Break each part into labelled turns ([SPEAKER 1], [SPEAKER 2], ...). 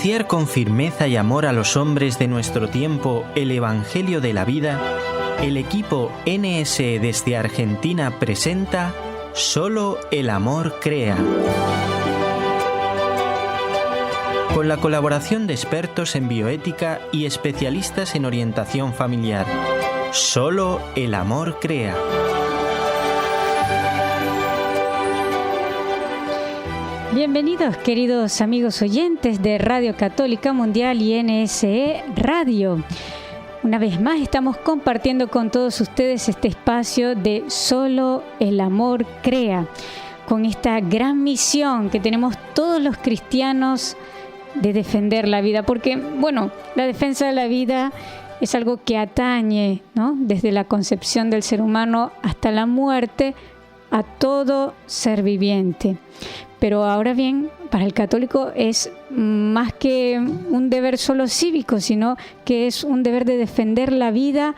[SPEAKER 1] anunciar con firmeza y amor a los hombres de nuestro tiempo el Evangelio de la vida, el equipo NSE desde Argentina presenta Solo el amor crea. Con la colaboración de expertos en bioética y especialistas en orientación familiar. Solo el amor crea.
[SPEAKER 2] Bienvenidos, queridos amigos oyentes de Radio Católica Mundial y NSE Radio. Una vez más estamos compartiendo con todos ustedes este espacio de Solo el amor crea, con esta gran misión que tenemos todos los cristianos de defender la vida, porque, la defensa de la vida es algo que atañe, ¿no?, desde la concepción del ser humano hasta la muerte a todo ser viviente. Pero ahora bien, para el católico es más que un deber solo cívico, sino que es un deber de defender la vida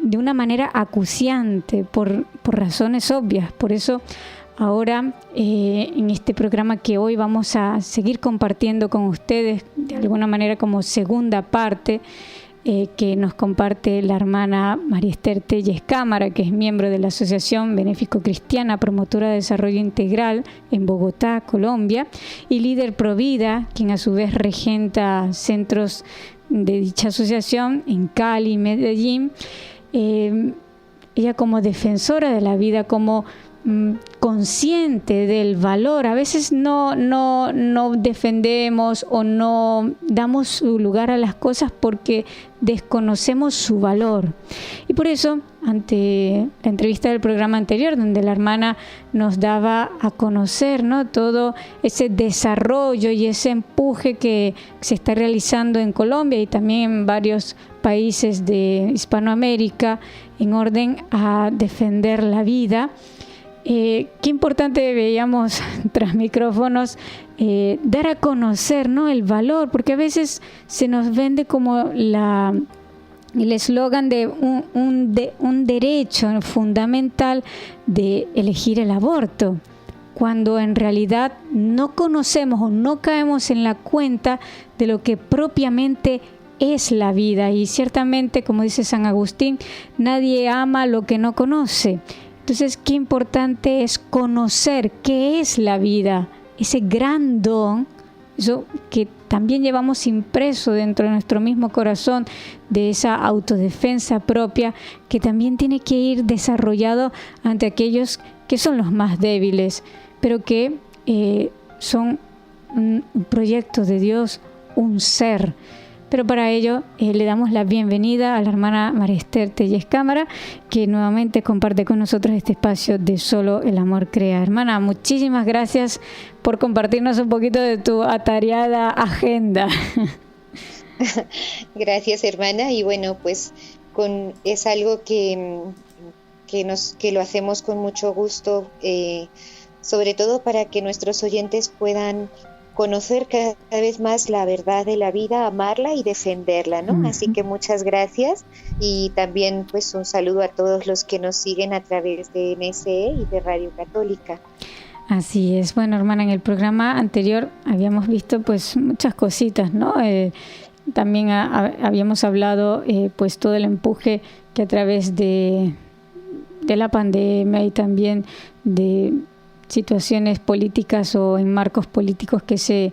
[SPEAKER 2] de una manera acuciante, por razones obvias. Por eso ahora, en este programa que hoy vamos a seguir compartiendo con ustedes, de alguna manera como segunda parte, que nos comparte la hermana María Esther Telles Cámara, que es miembro de la Asociación Benéfico Cristiana Promotora de Desarrollo Integral en Bogotá, Colombia, y líder Provida, quien a su vez regenta centros de dicha asociación en Cali y Medellín. Ella como defensora de la vida, como consciente del valor, a veces no defendemos o no damos su lugar a las cosas porque desconocemos su valor. Y por eso, ante la entrevista del programa anterior, donde la hermana nos daba a conocer, ¿no?, todo ese desarrollo y ese empuje que se está realizando en Colombia y también en varios países de Hispanoamérica en orden a defender la vida, qué importante veíamos tras micrófonos dar a conocer, ¿no?, el valor, porque a veces se nos vende como el eslogan de un derecho fundamental de elegir el aborto, cuando en realidad no conocemos o no caemos en la cuenta de lo que propiamente es la vida. Y ciertamente, como dice San Agustín, nadie ama lo que no conoce. Entonces, qué importante es conocer qué es la vida, ese gran don, eso que también llevamos impreso dentro de nuestro mismo corazón, de esa autodefensa propia, que también tiene que ir desarrollado ante aquellos que son los más débiles, pero que son un proyecto de Dios, un ser. Pero para ello le damos la bienvenida a la hermana María Esther Telles Cámara, que nuevamente comparte con nosotros este espacio de Solo el amor crea. Hermana, muchísimas gracias por compartirnos un poquito de tu atareada agenda.
[SPEAKER 3] Gracias, hermana. Y pues es algo que lo hacemos con mucho gusto, sobre todo para que nuestros oyentes puedan conocer cada vez más la verdad de la vida, amarla y defenderla, ¿no? Uh-huh. Así que muchas gracias y también un saludo a todos los que nos siguen a través de NSE y de Radio Católica.
[SPEAKER 2] Así es. Bueno, hermana, en el programa anterior habíamos visto muchas cositas, ¿no? También habíamos hablado todo el empuje que a través de la pandemia y también de situaciones políticas o en marcos políticos que se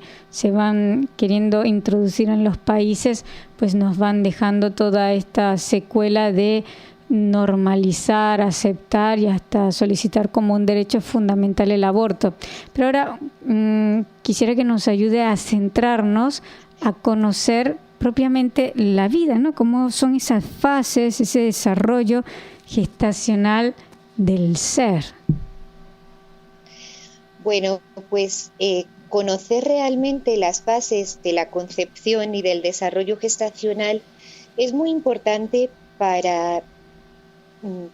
[SPEAKER 2] van queriendo introducir en los países, nos van dejando toda esta secuela de normalizar, aceptar y hasta solicitar como un derecho fundamental el aborto. Pero ahora quisiera que nos ayude a centrarnos, a conocer propiamente la vida, ¿no? Cómo son esas fases, ese desarrollo gestacional del ser.
[SPEAKER 3] Conocer realmente las fases de la concepción y del desarrollo gestacional es muy importante para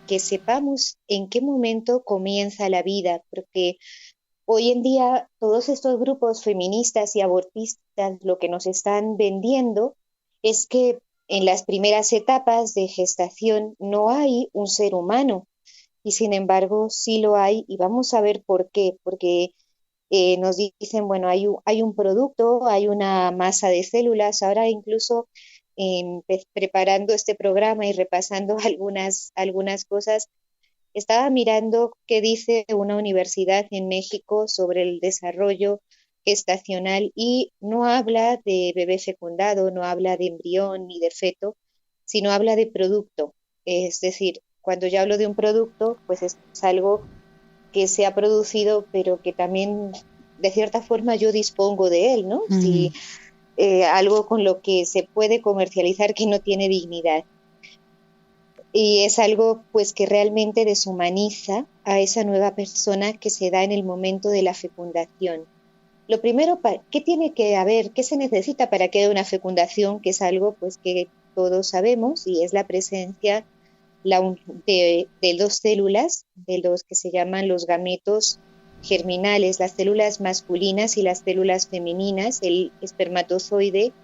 [SPEAKER 3] que sepamos en qué momento comienza la vida, porque hoy en día todos estos grupos feministas y abortistas lo que nos están vendiendo es que en las primeras etapas de gestación no hay un ser humano. Y sin embargo sí lo hay, y vamos a ver por qué, porque nos dicen, bueno, hay un producto, hay una masa de células. Ahora incluso preparando este programa y repasando algunas cosas, estaba mirando qué dice una universidad en México sobre el desarrollo gestacional y no habla de bebé fecundado, no habla de embrión ni de feto, sino habla de producto. Es decir, cuando yo hablo de un producto, pues es algo que se ha producido, pero que también de cierta forma yo dispongo de él, ¿no? Si algo con lo que se puede comercializar que no tiene dignidad. Y es algo pues que realmente deshumaniza a esa nueva persona que se da en el momento de la fecundación. Lo primero, ¿qué tiene que haber? ¿Qué se necesita para que haya una fecundación? Que es algo pues que todos sabemos y es la presencia de dos células, de los que se llaman los gametos germinales, las células masculinas y las células femeninas, el espermatozoide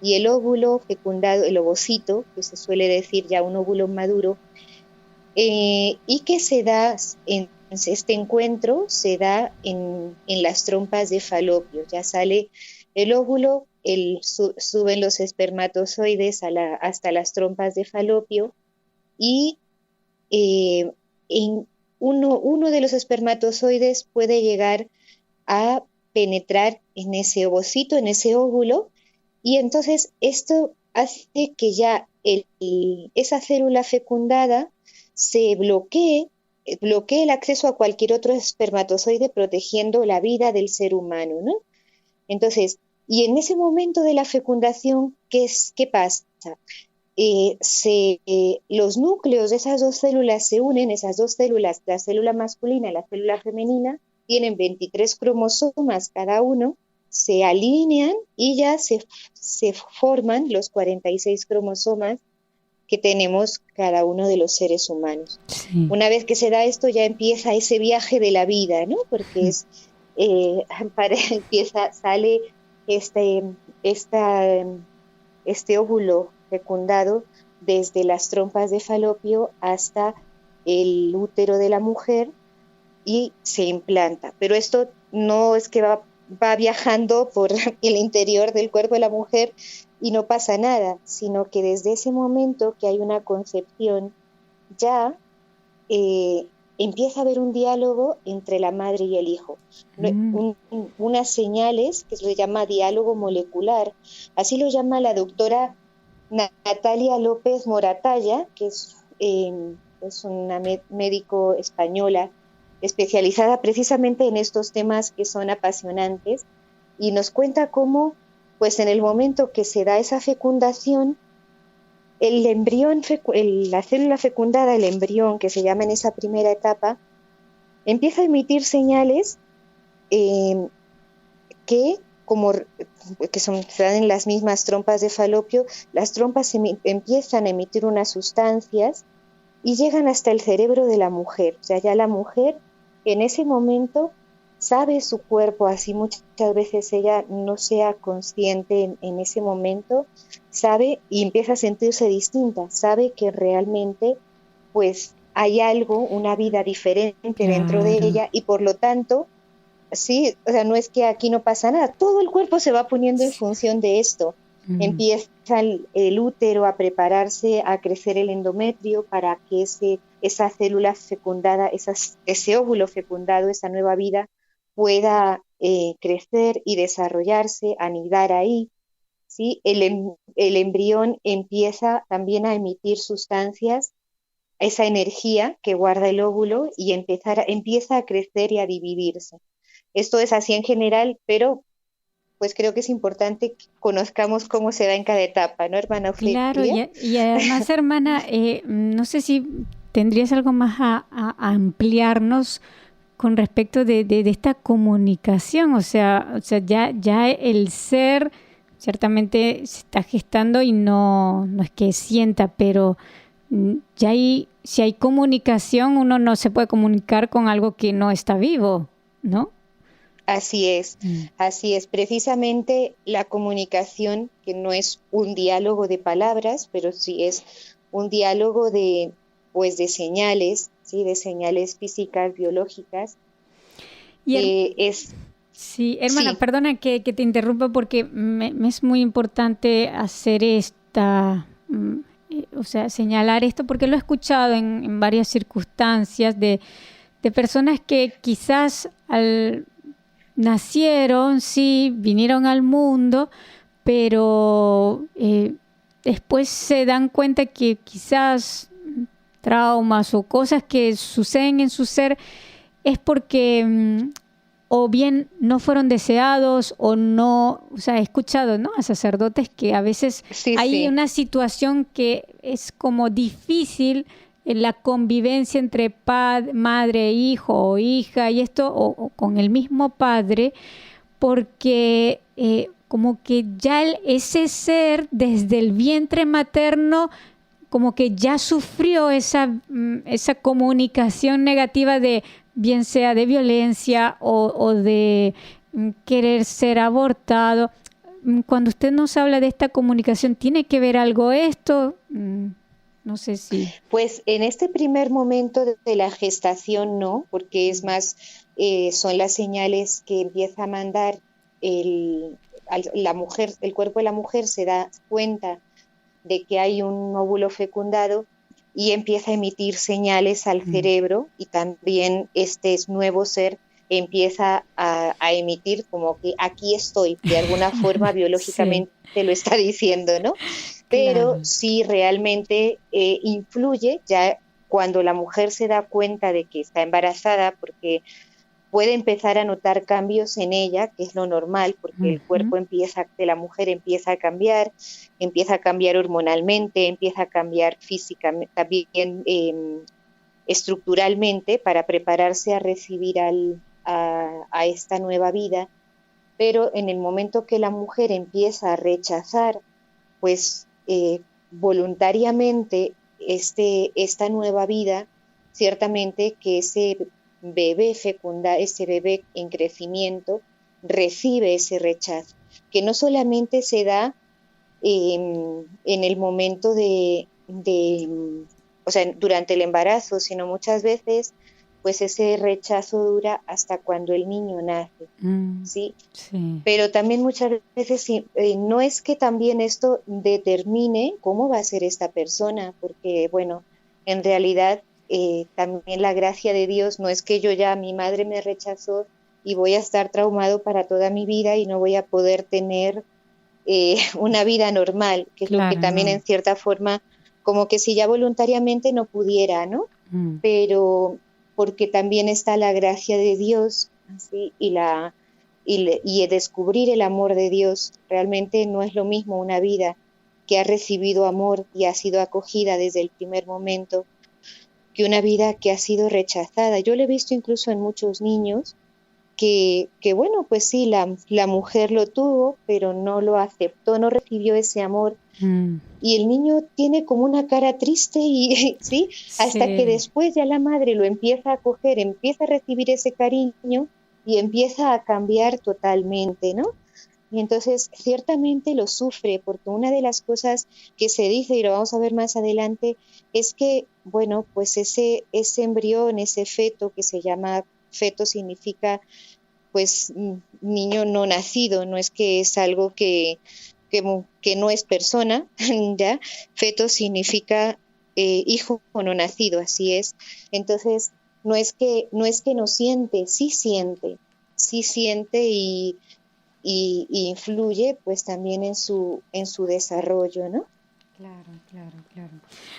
[SPEAKER 3] y el óvulo fecundado, el ovocito, que se suele decir ya un óvulo maduro, y que se da en este encuentro, se da en las trompas de falopio. Ya sale el óvulo, suben los espermatozoides hasta las trompas de falopio, y uno de los espermatozoides puede llegar a penetrar en ese ovocito, en ese óvulo, y entonces esto hace que ya esa célula fecundada se bloquee el acceso a cualquier otro espermatozoide, protegiendo la vida del ser humano, ¿no? Entonces, y en ese momento de la fecundación, ¿qué pasa? Los núcleos de esas dos células se unen, esas dos células, la célula masculina y la célula femenina, tienen 23 cromosomas cada uno, se alinean y ya se forman los 46 cromosomas que tenemos cada uno de los seres humanos. Sí. Una vez que se da esto, ya empieza ese viaje de la vida, ¿no? Porque sale este óvulo fecundado desde las trompas de falopio hasta el útero de la mujer y se implanta. Pero esto no es que va viajando por el interior del cuerpo de la mujer y no pasa nada, sino que desde ese momento que hay una concepción, ya empieza a haber un diálogo entre la madre y el hijo. Unas señales que se llama diálogo molecular. Así lo llama la doctora Natalia López Moratalla, que es una médico española especializada precisamente en estos temas que son apasionantes, y nos cuenta cómo, pues en el momento que se da esa fecundación, el embrión, la célula fecundada, el embrión que se llama en esa primera etapa, empieza a emitir señales que se dan en las mismas trompas de falopio. Las trompas empiezan a emitir unas sustancias y llegan hasta el cerebro de la mujer. O sea, ya la mujer en ese momento sabe su cuerpo, así muchas veces ella no sea consciente en ese momento, sabe y empieza a sentirse distinta, sabe que realmente pues hay algo, una vida diferente dentro de ella, y por lo tanto, sí, o sea, no es que aquí no pasa nada, todo el cuerpo se va poniendo en función de esto. Empieza el útero a prepararse, a crecer el endometrio para que esa célula fecundada, ese óvulo fecundado, esa nueva vida, pueda crecer y desarrollarse, anidar ahí, ¿sí? El embrión empieza también a emitir sustancias, esa energía que guarda el óvulo, y empieza a crecer y a dividirse. Esto es así en general, pero pues creo que es importante que conozcamos cómo se da en cada etapa, ¿no, hermana Ofelia?
[SPEAKER 2] Claro, y además, hermana, no sé si tendrías algo más a ampliarnos con respecto de esta comunicación, o sea ya el ser ciertamente se está gestando y no es que sienta, pero ya si hay comunicación, uno no se puede comunicar con algo que no está vivo, ¿no?
[SPEAKER 3] Así es. Precisamente la comunicación, que no es un diálogo de palabras, pero sí es un diálogo de señales, ¿sí? De señales físicas, biológicas.
[SPEAKER 2] Sí, hermana,
[SPEAKER 3] Sí.
[SPEAKER 2] perdona que te interrumpa porque me es muy importante hacer o sea, señalar esto porque lo he escuchado en varias circunstancias de personas que quizás nacieron, sí, vinieron al mundo, pero después se dan cuenta que quizás traumas o cosas que suceden en su ser es porque o bien no fueron deseados o no, o sea, he escuchado, ¿no?, a sacerdotes que a veces
[SPEAKER 3] Sí,
[SPEAKER 2] hay
[SPEAKER 3] sí.
[SPEAKER 2] una situación que es como difícil en la convivencia entre madre, hijo o hija y esto, o con el mismo padre, porque como que ya ese ser desde el vientre materno como que ya sufrió esa comunicación negativa de, bien sea de violencia o de querer ser abortado. Cuando usted nos habla de esta comunicación, ¿tiene que ver algo esto? No sé si...
[SPEAKER 3] Pues en este primer momento de la gestación no, porque es más, son las señales que empieza a mandar la mujer, el cuerpo de la mujer se da cuenta de que hay un óvulo fecundado y empieza a emitir señales al cerebro, y también este nuevo ser empieza a emitir como que aquí estoy, de alguna forma biológicamente
[SPEAKER 2] Sí,
[SPEAKER 3] lo está diciendo, ¿no? Pero
[SPEAKER 2] claro.
[SPEAKER 3] sí realmente influye ya cuando la mujer se da cuenta de que está embarazada, porque puede empezar a notar cambios en ella, que es lo normal, porque el
[SPEAKER 2] Ujú.
[SPEAKER 3] cuerpo de la mujer empieza a cambiar hormonalmente, empieza a cambiar físicamente, también estructuralmente, para prepararse a recibir a esta nueva vida. Pero en el momento que la mujer empieza a rechazar, pues voluntariamente esta nueva vida, ciertamente que ese bebé en crecimiento, recibe ese rechazo, que no solamente se da en el momento o sea, durante el embarazo, sino muchas veces, pues ese rechazo dura hasta cuando el niño nace, ¿sí?
[SPEAKER 2] Sí.
[SPEAKER 3] Pero también muchas veces no es que también esto determine cómo va a ser esta persona, porque bueno, en realidad también la gracia de Dios no es que mi madre me rechazó y voy a estar traumado para toda mi vida y no voy a poder tener una vida normal, que es lo que
[SPEAKER 2] Claro,
[SPEAKER 3] también en
[SPEAKER 2] no.
[SPEAKER 3] cierta forma, como que si ya voluntariamente no pudiera, ¿no?
[SPEAKER 2] Mm.
[SPEAKER 3] Pero porque también está la gracia de Dios, ¿sí? Y descubrir el amor de Dios. Realmente no es lo mismo una vida que ha recibido amor y ha sido acogida desde el primer momento que una vida que ha sido rechazada. Yo lo he visto incluso en muchos niños que bueno, pues sí, la mujer lo tuvo, pero no lo aceptó, no recibió ese amor.
[SPEAKER 2] Mm.
[SPEAKER 3] Y el niño tiene como una cara triste y sí, hasta que
[SPEAKER 2] Sí.
[SPEAKER 3] después ya la madre lo empieza a acoger, empieza a recibir ese cariño y empieza a cambiar totalmente, ¿no? Y entonces ciertamente lo sufre, porque una de las cosas que se dice, y lo vamos a ver más adelante, es que, bueno, pues ese embrión, ese feto, que se llama feto, significa pues niño no nacido, no es que es algo que no es persona, ¿ya? Feto significa hijo no nacido, así es. Entonces, no es que no siente, sí siente y influye pues también en su desarrollo, ¿no?
[SPEAKER 2] Claro, claro, claro.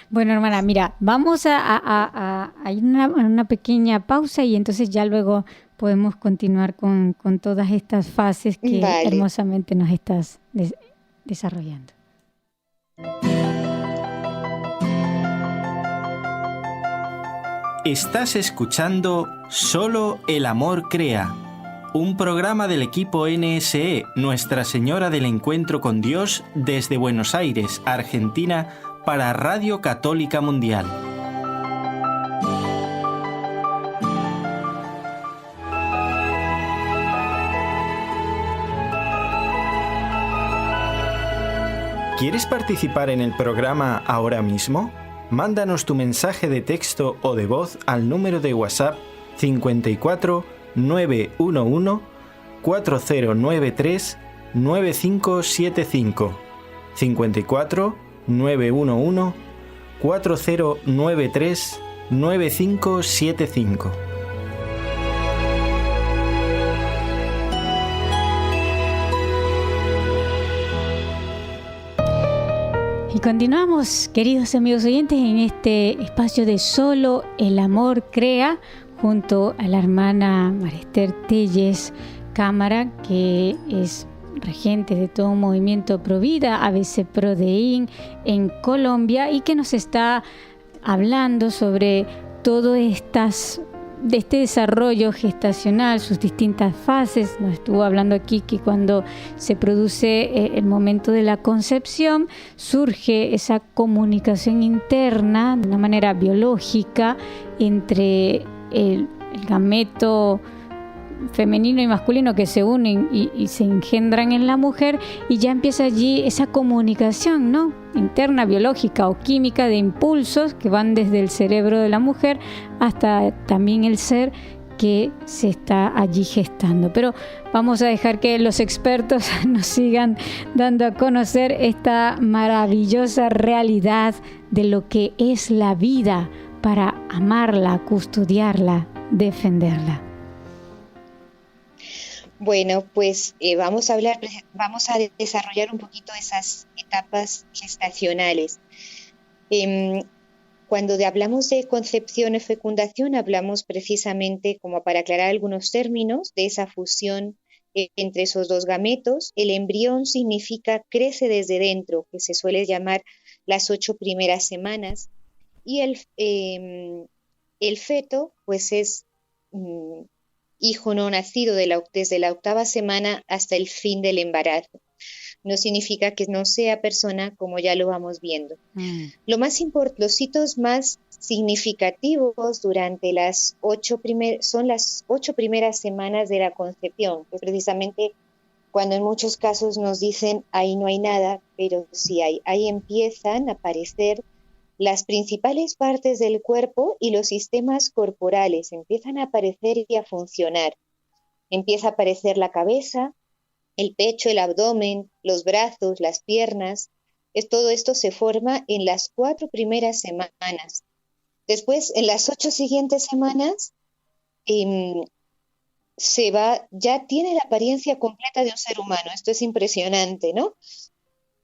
[SPEAKER 2] Bueno, hermana, mira, vamos a ir a una pequeña pausa y entonces ya luego podemos continuar con todas estas fases que
[SPEAKER 3] Vale.
[SPEAKER 2] hermosamente nos estás desarrollando.
[SPEAKER 1] Estás escuchando Solo el Amor Crea, un programa del equipo NSE, Nuestra Señora del Encuentro con Dios, desde Buenos Aires, Argentina, para Radio Católica Mundial. ¿Quieres participar en el programa ahora mismo? Mándanos tu mensaje de texto o de voz al número de WhatsApp 54 911 4093 9575, 54 911 4093 9575.
[SPEAKER 2] Y continuamos, queridos amigos oyentes, en este espacio de Solo el Amor Crea, junto a la hermana María Esther Telles Cámara, que es regente de todo un movimiento Provida, ABC Prodeín en Colombia, y que nos está hablando sobre todo de este desarrollo gestacional, sus distintas fases. Nos estuvo hablando aquí que cuando se produce el momento de la concepción, surge esa comunicación interna de una manera biológica entre el gameto femenino y masculino que se unen y se engendran en la mujer, y ya empieza allí esa comunicación, ¿no?, interna, biológica o química, de impulsos que van desde el cerebro de la mujer hasta también el ser que se está allí gestando. Pero vamos a dejar que los expertos nos sigan dando a conocer esta maravillosa realidad de lo que es la vida, para amarla, custodiarla, defenderla.
[SPEAKER 3] Bueno, pues vamos a desarrollar un poquito esas etapas gestacionales. Cuando hablamos de concepción y fecundación, hablamos precisamente, como para aclarar algunos términos, de esa fusión entre esos dos gametos. El embrión significa crece desde dentro, que se suele llamar las 8 primeras semanas, y el feto, pues es hijo no nacido desde la 8ª semana hasta el fin del embarazo. No significa que no sea persona, como ya lo vamos viendo. Los hitos más significativos durante son las 8 primeras semanas de la concepción, que precisamente cuando en muchos casos nos dicen ahí no hay nada, pero sí hay. Ahí empiezan a aparecer las principales partes del cuerpo y los sistemas corporales empiezan a aparecer y a funcionar. Empieza a aparecer la cabeza, el pecho, el abdomen, los brazos, las piernas. Todo esto se forma en las 4 primeras semanas. Después, en las 8 siguientes semanas, ya tiene la apariencia completa de un ser humano. Esto es impresionante, ¿no?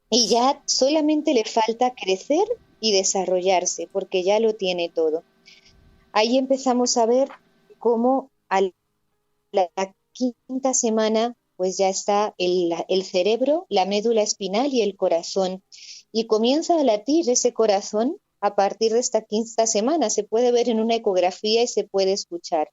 [SPEAKER 3] Y ya solamente le falta crecer y desarrollarse, porque ya lo tiene todo. Ahí empezamos a ver cómo a la 5ª semana pues ya está el cerebro, la médula espinal y el corazón, y comienza a latir ese corazón a partir de esta 5ª semana. Se puede ver en una ecografía y se puede escuchar.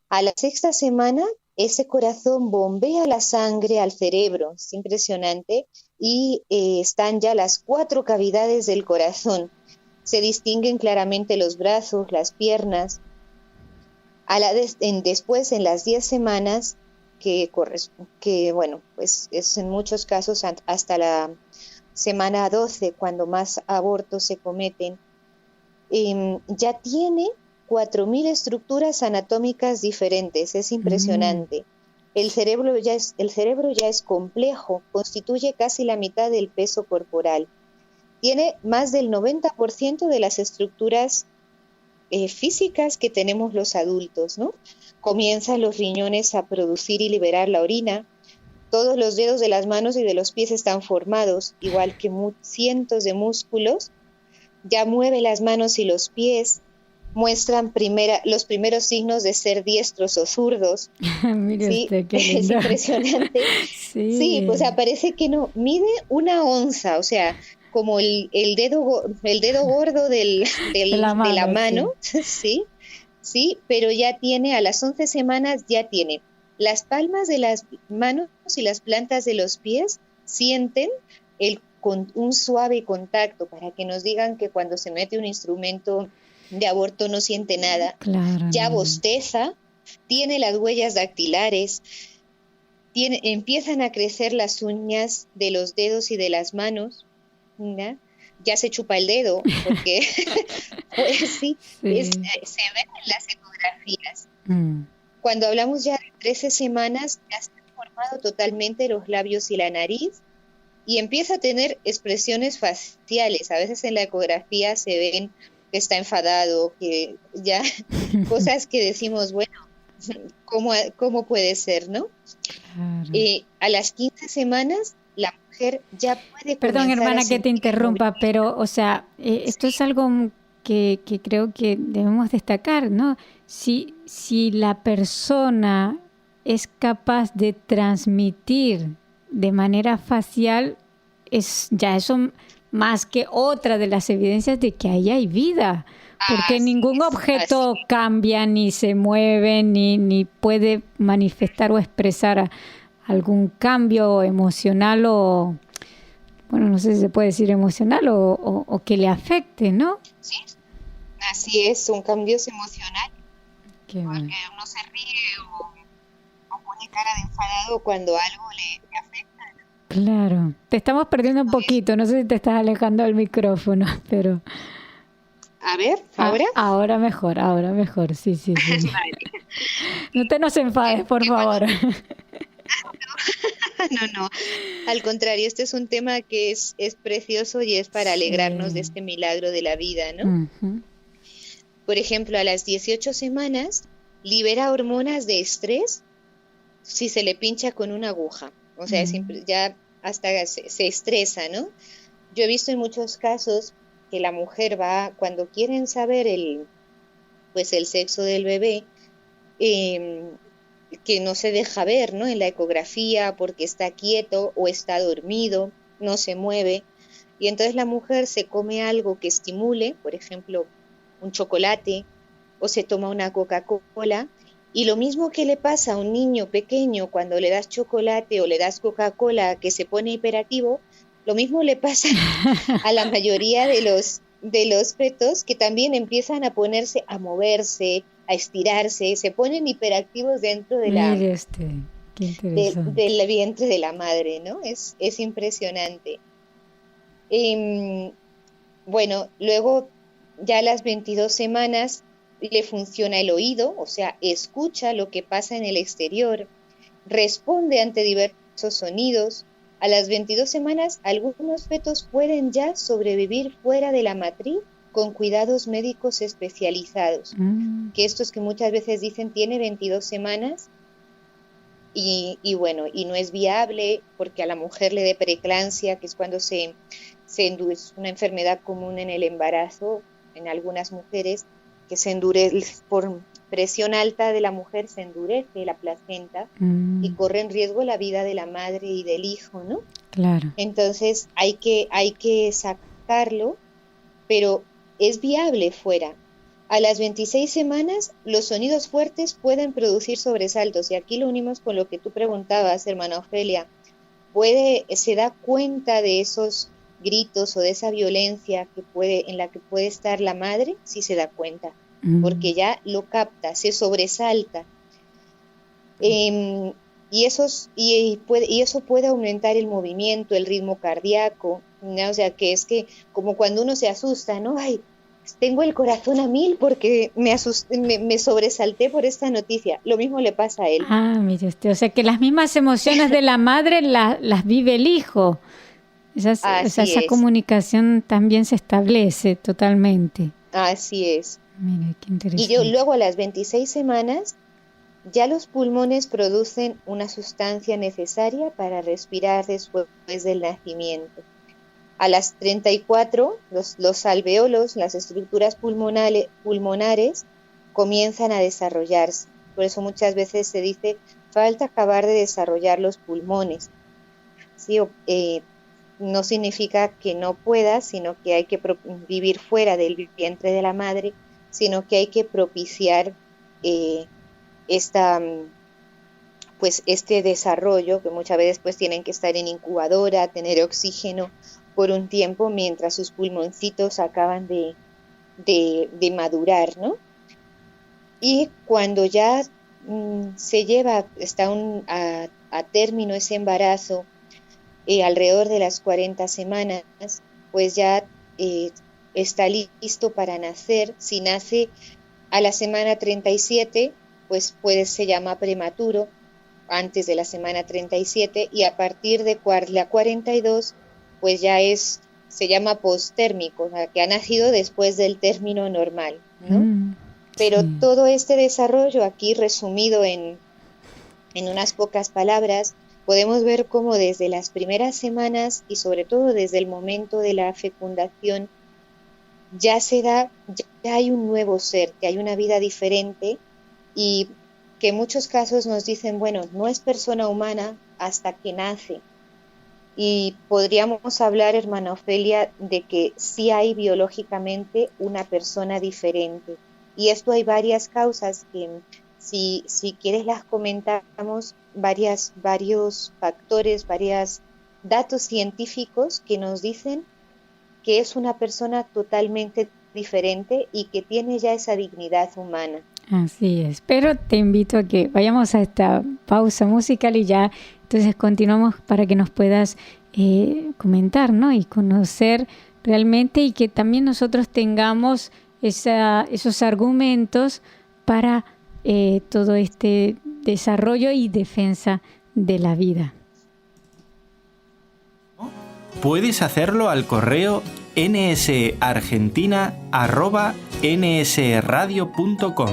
[SPEAKER 3] A la 6ª semana ese corazón bombea la sangre al cerebro, es impresionante, y están ya las 4 cavidades del corazón. Se distinguen claramente los brazos, las piernas. Después, en las 10 semanas, que bueno, pues es en muchos casos hasta la semana 12, cuando más abortos se cometen, ya tiene 4.000 estructuras anatómicas diferentes. Es impresionante. El cerebro ya es complejo, constituye casi la mitad del peso corporal. Tiene más del 90% de las estructuras físicas que tenemos los adultos, ¿no? Comienzan los riñones a producir y liberar la orina. Todos los dedos de las manos y de los pies están formados, igual que cientos de músculos. Ya mueve las manos y los pies. Muestran los primeros signos de ser diestros o zurdos.
[SPEAKER 2] Mire
[SPEAKER 3] ¿sí?
[SPEAKER 2] Usted, qué lindo.
[SPEAKER 3] Es impresionante. Sí, pues parece que no, mide 1 onza, o sea, como el dedo gordo de la mano, sí. Sí, pero ya tiene, a las 11 semanas ya tiene las palmas de las manos y las plantas de los pies sienten un suave contacto, para que nos digan que cuando se mete un instrumento de aborto no siente nada.
[SPEAKER 2] Claro.
[SPEAKER 3] Ya bosteza, tiene las huellas dactilares, empiezan a crecer las uñas de los dedos y de las manos, ¿no? Ya se chupa el dedo, porque pues, sí. Se ven en las ecografías. Cuando hablamos ya de 13 semanas, deformado totalmente los labios y la nariz y empieza a tener expresiones faciales. A veces en la ecografía se ven que está enfadado, que ya cosas que decimos, bueno, ¿cómo puede ser, no?
[SPEAKER 2] Claro.
[SPEAKER 3] A las 15 semanas la mujer ya puede
[SPEAKER 2] Perdón,
[SPEAKER 3] comenzar
[SPEAKER 2] hermana,
[SPEAKER 3] a
[SPEAKER 2] que te
[SPEAKER 3] sentir
[SPEAKER 2] interrumpa, pero, o sea, esto es algo que creo que debemos destacar, ¿no? Si la persona es capaz de transmitir de manera facial, es ya eso más que otra de las evidencias de que ahí hay vida, porque
[SPEAKER 3] así
[SPEAKER 2] ningún
[SPEAKER 3] es,
[SPEAKER 2] objeto
[SPEAKER 3] así
[SPEAKER 2] cambia, ni se mueve, ni puede manifestar o expresar algún cambio emocional o, bueno, no sé si se puede decir emocional o que le afecte, ¿no?
[SPEAKER 3] sí, así es, son cambios emocionales,
[SPEAKER 2] Qué
[SPEAKER 3] porque
[SPEAKER 2] bueno.
[SPEAKER 3] uno se ríe o pone cara de enfadado cuando algo le afecta.
[SPEAKER 2] Claro. Te estamos perdiendo un poquito, no sé si te estás alejando del micrófono, pero
[SPEAKER 3] A ver, ¿ahora?
[SPEAKER 2] ahora mejor, sí, sí, sí.
[SPEAKER 3] Vale.
[SPEAKER 2] No te nos enfades, por favor.
[SPEAKER 3] No, al contrario, este es un tema que es precioso y es para alegrarnos de
[SPEAKER 2] Sí.
[SPEAKER 3] este milagro de la vida, ¿no?
[SPEAKER 2] Ujú.
[SPEAKER 3] Por ejemplo, a las 18 semanas libera hormonas de estrés si se le pincha con una aguja. O sea, ya hasta se estresa, ¿no? Yo he visto en muchos casos que la mujer va, cuando quieren saber pues el sexo del bebé, que no se deja ver, ¿no? En la ecografía porque está quieto o está dormido, no se mueve. Y entonces la mujer se come algo que estimule, por ejemplo, un chocolate o se toma una Coca-Cola. Y lo mismo que le pasa a un niño pequeño cuando le das chocolate o le das Coca-Cola que se pone hiperactivo, lo mismo le pasa a la mayoría de los fetos que también empiezan a ponerse, a moverse, a estirarse, se ponen hiperactivos dentro
[SPEAKER 2] Mire qué interesante.
[SPEAKER 3] del vientre de la madre, ¿no? Es impresionante. Bueno, luego ya a las 22 semanas le funciona el oído, o sea, escucha lo que pasa en el exterior, responde ante diversos sonidos. A las 22 semanas, algunos fetos pueden ya sobrevivir fuera de la matriz con cuidados médicos especializados. Que estos que muchas veces dicen tiene 22 semanas y bueno, y no es viable porque a la mujer le dé preeclampsia, que es cuando se endurece, una enfermedad común en el embarazo, en algunas mujeres, que se endurece por presión alta de la mujer, se endurece la placenta y corre en riesgo la vida de la madre y del hijo, ¿no?
[SPEAKER 2] Claro.
[SPEAKER 3] Entonces hay que sacarlo, pero es viable fuera. A las 26 semanas los sonidos fuertes pueden producir sobresaltos y aquí lo unimos con lo que tú preguntabas, hermana Ofelia. Se da cuenta de esos gritos o de esa violencia en la que puede estar la madre, sí se da cuenta, porque ya lo capta, se sobresalta. Y eso puede aumentar el movimiento, el ritmo cardíaco, ¿no? O sea, que es que como cuando uno se asusta, ¿no? Ay, tengo el corazón a 1000 porque me sobresalté por esta noticia. Lo mismo le pasa a él.
[SPEAKER 2] Mire usted, o sea que las mismas emociones de la madre las vive el hijo. Esa comunicación también se establece totalmente.
[SPEAKER 3] Así es.
[SPEAKER 2] Mire, qué interesante.
[SPEAKER 3] Y luego a las 26 semanas ya los pulmones producen una sustancia necesaria para respirar después del nacimiento. A las 34, los alveolos, las estructuras pulmonares, comienzan a desarrollarse. Por eso muchas veces se dice, falta acabar de desarrollar los pulmones. ¿Sí? No significa que no pueda, sino que hay que vivir fuera del vientre de la madre, sino que hay que propiciar este desarrollo, que muchas veces pues tienen que estar en incubadora, tener oxígeno por un tiempo mientras sus pulmoncitos acaban de madurar, ¿no? Y cuando ya está a término ese embarazo, alrededor de las 40 semanas, pues ya está listo para nacer. Si nace a la semana 37, pues se llama prematuro, antes de la semana 37, y a partir de la 42, pues ya se llama postérmico, o sea, que ha nacido después del término normal, ¿no? Pero todo este desarrollo aquí resumido en unas pocas palabras, podemos ver cómo desde las primeras semanas y sobre todo desde el momento de la fecundación ya hay un nuevo ser, que hay una vida diferente y que en muchos casos nos dicen, bueno, no es persona humana hasta que nace. Y podríamos hablar, hermana Ofelia, de que sí hay biológicamente una persona diferente. Y esto hay varias causas que, si quieres las comentamos, varios factores, varios datos científicos que nos dicen que es una persona totalmente diferente y que tiene ya esa dignidad humana.
[SPEAKER 2] Así es, pero te invito a que vayamos a esta pausa musical y ya entonces continuamos para que nos puedas comentar, ¿no? Y conocer realmente, y que también nosotros tengamos esos argumentos para todo este desarrollo y defensa de la vida.
[SPEAKER 1] Puedes hacerlo al correo nsargentina@nsradio.com.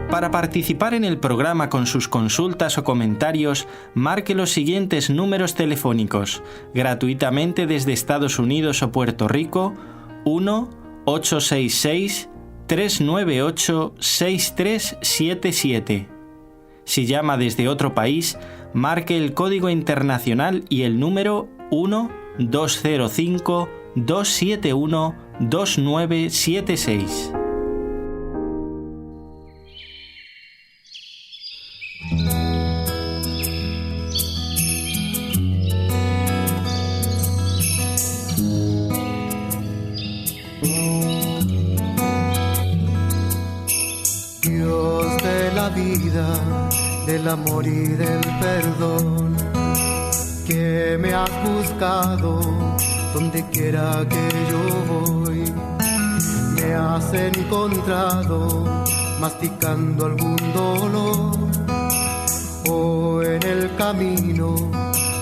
[SPEAKER 1] Para participar en el programa con sus consultas o comentarios, marque los siguientes números telefónicos, gratuitamente desde Estados Unidos o Puerto Rico: 1-866-398-6377. Si llama desde otro país, marque el código internacional y el número 1-205-271-2976.
[SPEAKER 4] Dios de la vida, del amor y del perdón, que me has buscado donde quiera que yo voy, me has encontrado masticando algún dolor, o en el camino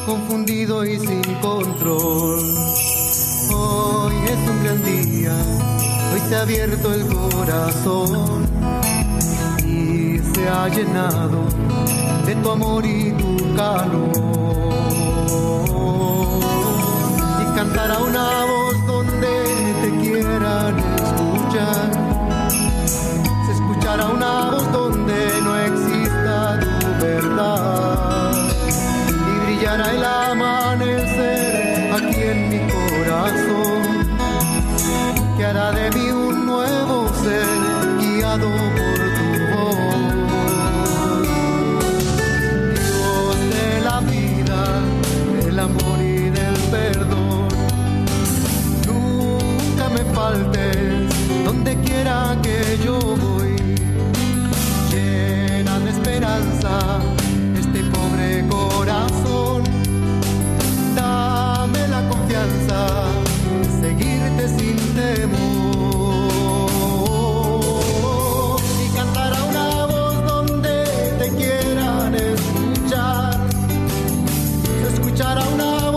[SPEAKER 4] confundido y sin control. Hoy es un gran día, hoy se ha abierto el corazón y se ha llenado de tu amor y tu calor, y cantará una voz donde te quieran escuchar, se escuchará una voz donde no exista tu verdad, y brillará el amanecer aquí en mi corazón, que hará de mí un nuevo ser guiado por tu voz. Dios de la vida, del amor y del perdón, nunca me faltes donde quiera que yo voy, llena de esperanza este pobre corazón, dame la confianza de seguirte sin temor, y cantará una voz donde te quieran escuchar, se escuchará una voz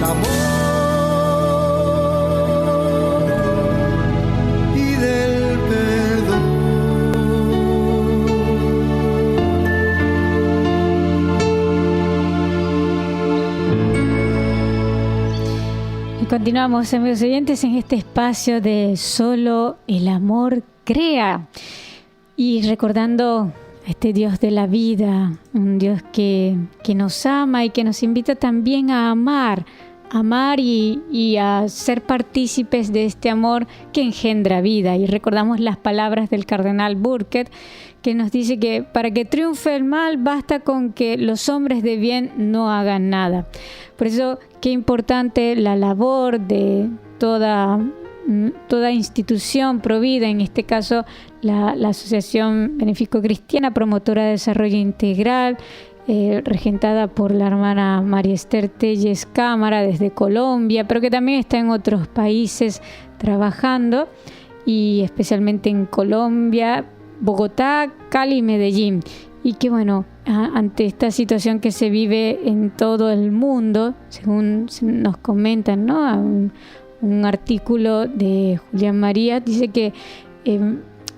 [SPEAKER 4] del amor y del perdón.
[SPEAKER 2] Y continuamos, amigos oyentes, en este espacio de Solo el Amor Crea. Y recordando a este Dios de la vida, un Dios que nos ama y que nos invita también a amar y a ser partícipes de este amor que engendra vida. Y recordamos las palabras del cardenal Burket, que nos dice que para que triunfe el mal basta con que los hombres de bien no hagan nada. Por eso, qué importante la labor de toda institución provida, en este caso la Asociación Benéfico Cristiana, promotora de desarrollo integral, regentada por la hermana María Esther Telles Cámara desde Colombia, pero que también está en otros países trabajando, y especialmente en Colombia, Bogotá, Cali y Medellín. Y que bueno, ante esta situación que se vive en todo el mundo, según nos comentan, ¿no? Un artículo de Julián María dice que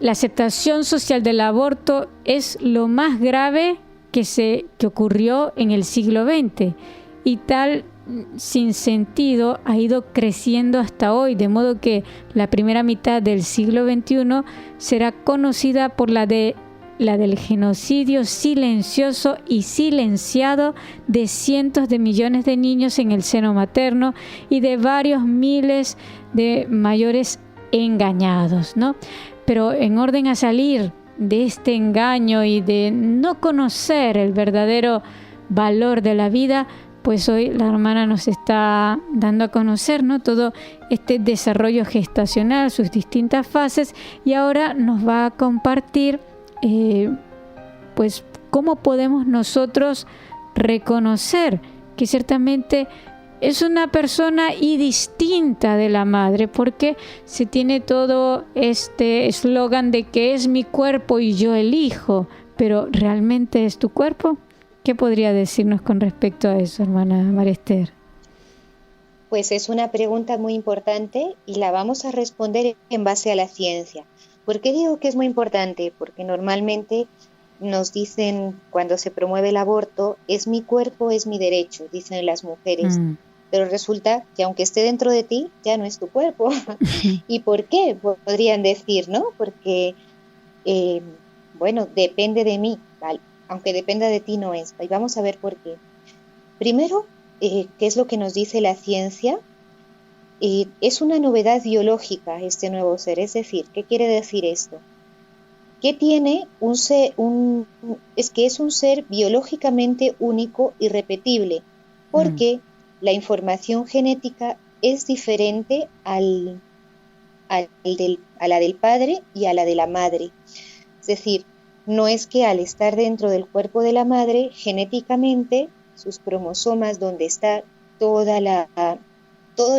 [SPEAKER 2] la aceptación social del aborto es lo más grave que ocurrió en el siglo XX, y tal sinsentido ha ido creciendo hasta hoy, de modo que la primera mitad del siglo XXI será conocida por la del genocidio silencioso y silenciado de cientos de millones de niños en el seno materno y de varios miles de mayores engañados, ¿no? Pero en orden a salir de este engaño y de no conocer el verdadero valor de la vida, pues hoy la hermana nos está dando a conocer, ¿no?, todo este desarrollo gestacional, sus distintas fases, y ahora nos va a compartir pues cómo podemos nosotros reconocer que ciertamente es una persona y distinta de la madre, porque se tiene todo este eslogan de que es mi cuerpo y yo elijo, pero ¿realmente es tu cuerpo? ¿Qué podría decirnos con respecto a eso, hermana María Esther?
[SPEAKER 3] Pues es una pregunta muy importante y la vamos a responder en base a la ciencia. ¿Por qué digo que es muy importante? Porque normalmente nos dicen, cuando se promueve el aborto, es mi cuerpo, es mi derecho, dicen las mujeres. Pero resulta que aunque esté dentro de ti, ya no es tu cuerpo. ¿Y por qué? Podrían decir, ¿no? Porque, bueno, depende de mí, ¿vale? Aunque dependa de ti no es. Y vamos a ver por qué. Primero, ¿qué es lo que nos dice la ciencia? Es una novedad biológica este nuevo ser. Es decir, ¿qué quiere decir esto? Que tiene es que es un ser biológicamente único y repetible, porque la información genética es diferente a la del padre y a la de la madre. Es decir, no es que al estar dentro del cuerpo de la madre, genéticamente, sus cromosomas, donde está todo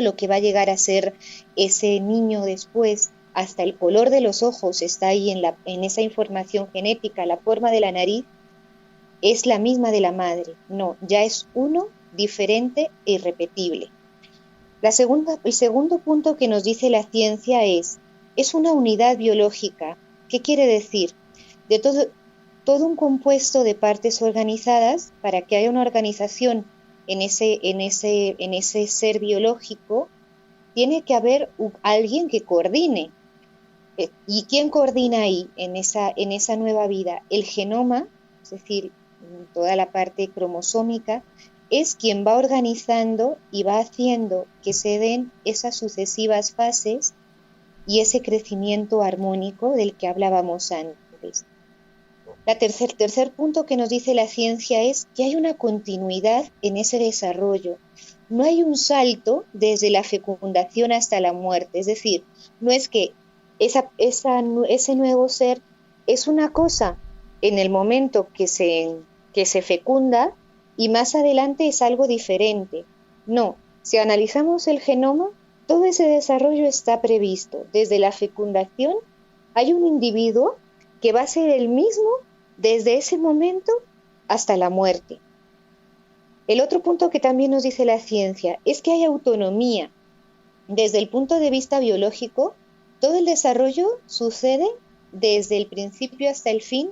[SPEAKER 3] lo que va a llegar a ser ese niño después, hasta el color de los ojos está ahí en esa información genética, la forma de la nariz, es la misma de la madre. No, ya es uno diferente e irrepetible. El segundo punto que nos dice la ciencia es una unidad biológica. ¿Qué quiere decir? De todo un compuesto de partes organizadas. Para que haya una organización en ese ser biológico, tiene que haber alguien que coordine. ¿Y quién coordina ahí en esa nueva vida? El genoma, es decir, toda la parte cromosómica, es quien va organizando y va haciendo que se den esas sucesivas fases y ese crecimiento armónico del que hablábamos antes. El tercer punto que nos dice la ciencia es que hay una continuidad en ese desarrollo. No hay un salto desde la fecundación hasta la muerte. Es decir, no es que ese nuevo ser es una cosa en el momento que se fecunda y más adelante es algo diferente. No, si analizamos el genoma, todo ese desarrollo está previsto. Desde la fecundación hay un individuo que va a ser el mismo desde ese momento hasta la muerte. El otro punto que también nos dice la ciencia es que hay autonomía. Desde el punto de vista biológico, todo el desarrollo sucede desde el principio hasta el fin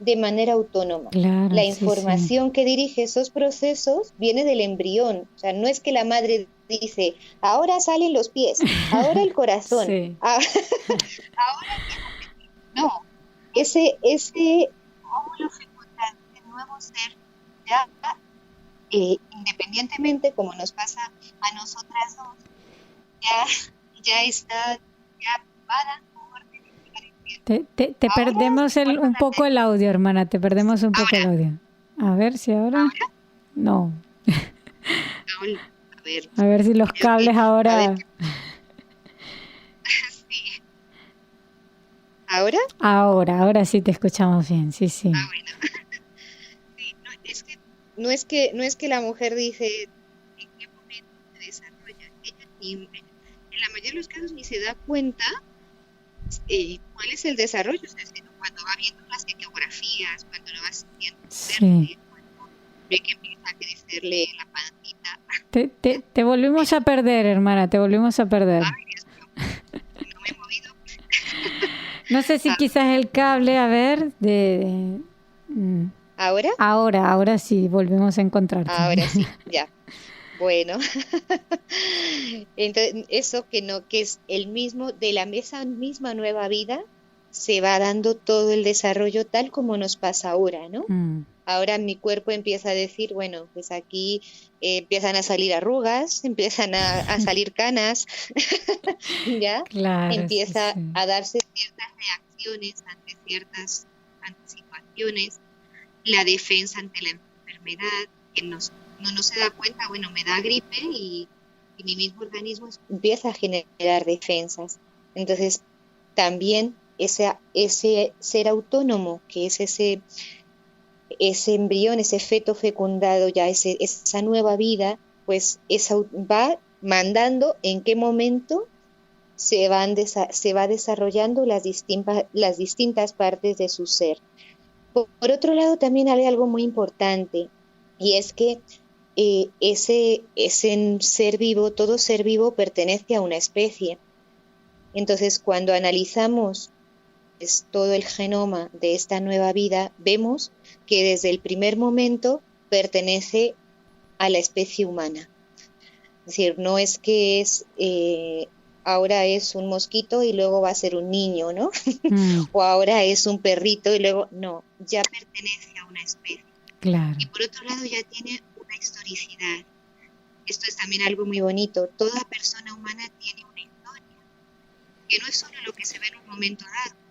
[SPEAKER 3] de manera autónoma.
[SPEAKER 2] Claro,
[SPEAKER 3] La información que dirige esos procesos viene del embrión. O sea, no es que la madre dice, ahora salen los pies, ahora el corazón,
[SPEAKER 2] Sí.
[SPEAKER 3] ahora... No, ese óvulo fecundante, nuevo ser, ya independientemente, como nos pasa a nosotras dos, ya está, ya va dando orden.
[SPEAKER 2] Te perdemos un poco el audio, hermana, te perdemos un poco el audio. A ver si ahora... No. A ver si los cables ahora...
[SPEAKER 3] Sí. ¿Ahora?
[SPEAKER 2] Ahora sí te escuchamos bien, sí.
[SPEAKER 3] Bueno. Sí, no es que la mujer dice en qué momento se desarrolla. Ella en la mayoría de los casos ni se da cuenta cuál es el desarrollo. O sea, cuando va viendo las ecografías, cuando lo va sintiendo, cuando ve que empieza a crecerle la pancita.
[SPEAKER 2] Te volvimos a perder, hermana, te volvimos a perder.
[SPEAKER 3] Ay, Dios mío, no me he movido.
[SPEAKER 2] No sé si quizás el cable, a ver,
[SPEAKER 3] ¿Ahora?
[SPEAKER 2] Ahora sí, volvemos a encontrarte.
[SPEAKER 3] Ahora sí, ya. Bueno, entonces eso que es el mismo, de esa misma nueva vida, se va dando todo el desarrollo tal como nos pasa ahora, ¿no? Ahora mi cuerpo empieza a decir, bueno, pues aquí empiezan a salir arrugas, empiezan a salir canas, ¿ya?
[SPEAKER 2] Claro,
[SPEAKER 3] empieza
[SPEAKER 2] sí.
[SPEAKER 3] a darse ciertas reacciones ante ciertas situaciones, la defensa ante la enfermedad, que no se da cuenta, bueno, me da gripe y mi mismo organismo empieza a generar defensas. Entonces, también ese ser autónomo, que es ese embrión, ese feto fecundado, ya esa nueva vida, pues va mandando en qué momento se va desarrollando las distintas partes de su ser. Por otro lado, también hay algo muy importante, y es que ese ser vivo, todo ser vivo pertenece a una especie. Entonces, cuando analizamos todo el genoma de esta nueva vida, vemos que desde el primer momento pertenece a la especie humana. Es decir, no es que ahora es un mosquito y luego va a ser un niño, ¿no? O ahora es un perrito y luego... No, ya pertenece a una especie.
[SPEAKER 2] Claro.
[SPEAKER 3] Y por otro lado ya tiene una historicidad. Esto es también algo muy bonito. Toda persona humana tiene una historia, que no es solo lo que se ve en un momento dado.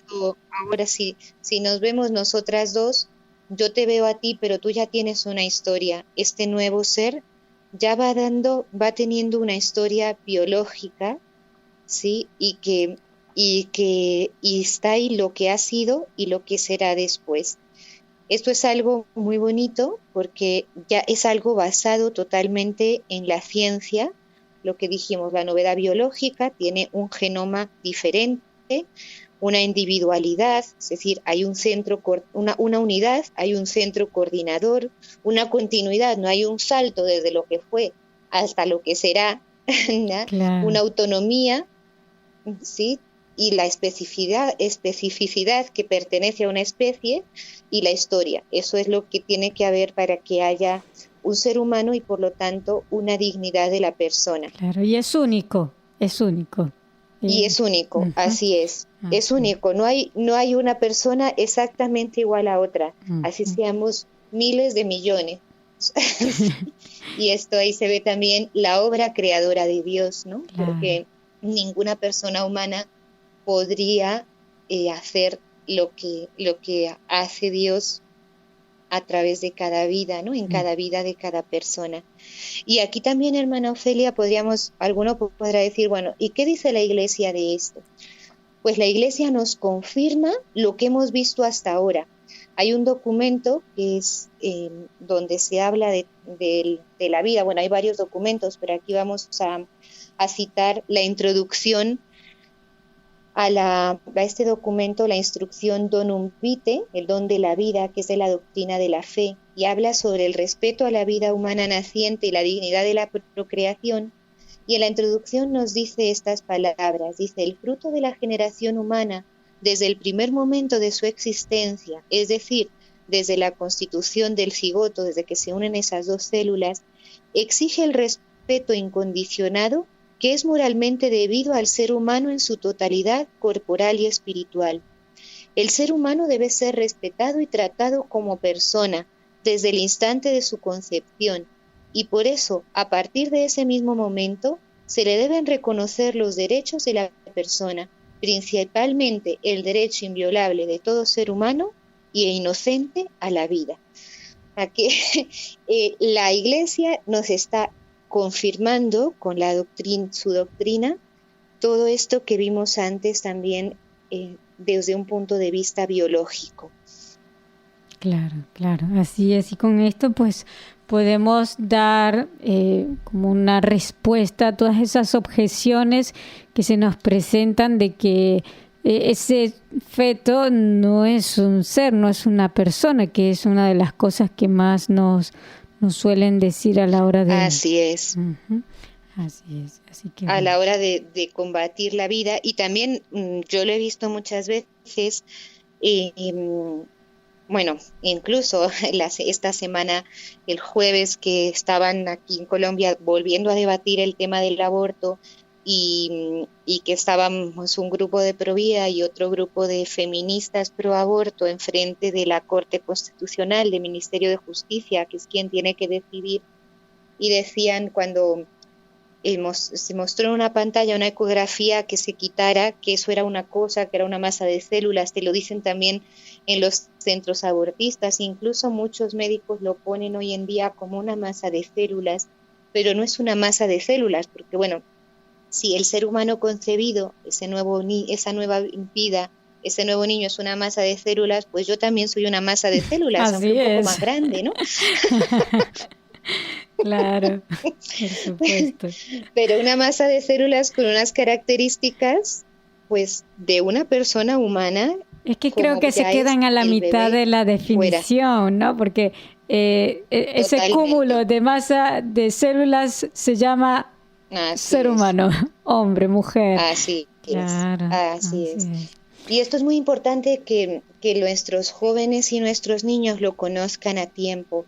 [SPEAKER 3] Yo ahora si nos vemos nosotras dos, yo te veo a ti, pero tú ya tienes una historia. Este nuevo ser ya va teniendo una historia biológica, ¿sí? Y está ahí lo que ha sido y lo que será después. Esto es algo muy bonito porque ya es algo basado totalmente en la ciencia. Lo que dijimos, la novedad biológica tiene un genoma diferente, una individualidad, es decir, hay un centro, una unidad, hay un centro coordinador, una continuidad, no hay un salto desde lo que fue hasta lo que será, ¿no? Claro. Una autonomía, ¿sí? Y la especificidad que pertenece a una especie y la historia. Eso es lo que tiene que haber para que haya un ser humano y por lo tanto una dignidad de la persona.
[SPEAKER 2] Claro, y es único.
[SPEAKER 3] Y es único, así es. Es único, no hay una persona exactamente igual a otra, así seamos miles de millones. Y esto ahí se ve también la obra creadora de Dios, ¿no? Claro. Porque ninguna persona humana podría hacer lo que hace Dios a través de cada vida, ¿no? En cada vida de cada persona. Y aquí también, hermana Ofelia, alguno podrá decir, bueno, ¿y qué dice la Iglesia de esto? Pues la Iglesia nos confirma lo que hemos visto hasta ahora. Hay un documento que es donde se habla de la vida. Bueno, hay varios documentos, pero aquí vamos a citar la introducción a este documento la instrucción Donum Vitae, el don de la vida, que es de la doctrina de la fe, y habla sobre el respeto a la vida humana naciente y la dignidad de la procreación. Y en la introducción nos dice estas palabras, dice: el fruto de la generación humana desde el primer momento de su existencia, es decir, desde la constitución del cigoto, desde que se unen esas dos células, exige el respeto incondicionado que es moralmente debido al ser humano en su totalidad corporal y espiritual. El ser humano debe ser respetado y tratado como persona desde el instante de su concepción, y por eso, a partir de ese mismo momento, se le deben reconocer los derechos de la persona, principalmente el derecho inviolable de todo ser humano e inocente a la vida. Aquí, la Iglesia nos está confirmando con su doctrina todo esto que vimos antes también desde un punto de vista biológico.
[SPEAKER 2] Claro, así es. Y con esto pues podemos dar como una respuesta a todas esas objeciones que se nos presentan de que ese feto no es un ser, no es una persona, que es una de las cosas que más nos suelen decir a la hora de...
[SPEAKER 3] Así es.
[SPEAKER 2] Uh-huh. Así es. Así que,
[SPEAKER 3] a la hora de combatir la vida. Y también yo lo he visto muchas veces, bueno, incluso esta semana, el jueves, que estaban aquí en Colombia volviendo a debatir el tema del aborto, y que estábamos un grupo de Provida y otro grupo de feministas pro aborto enfrente de la Corte Constitucional, del Ministerio de Justicia, que es quien tiene que decidir, y decían, cuando se mostró en una pantalla una ecografía, que se quitara, que eso era una cosa, que era una masa de células. Te lo dicen también en los centros abortistas, incluso muchos médicos lo ponen hoy en día como una masa de células, pero no es una masa de células, porque bueno, si el ser humano concebido, esa nueva vida, ese nuevo niño es una masa de células, pues yo también soy una masa de células, aunque un poco más grande, ¿no?
[SPEAKER 2] Claro, por supuesto.
[SPEAKER 3] Pero una masa de células con unas características, pues, de una persona humana.
[SPEAKER 2] Es que creo que se quedan a la mitad de la definición, ¿no? Porque ese cúmulo de masa de células se llama ser humano, hombre, mujer.
[SPEAKER 3] Así
[SPEAKER 2] claro,
[SPEAKER 3] así es. Y esto es muy importante que nuestros jóvenes y nuestros niños lo conozcan a tiempo,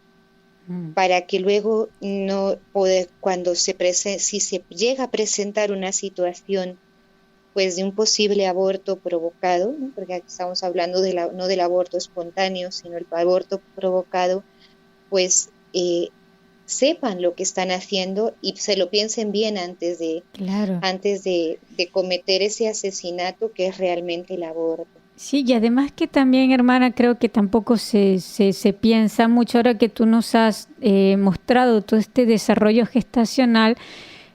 [SPEAKER 3] para que luego cuando si se llega a presentar una situación pues de un posible aborto provocado, ¿no? Porque aquí estamos hablando no del aborto espontáneo, sino el aborto provocado, pues sepan lo que están haciendo y se lo piensen bien antes de cometer ese asesinato que es realmente el aborto.
[SPEAKER 2] Sí, y además que también, hermana, creo que tampoco se piensa mucho, ahora que tú nos has mostrado todo este desarrollo gestacional.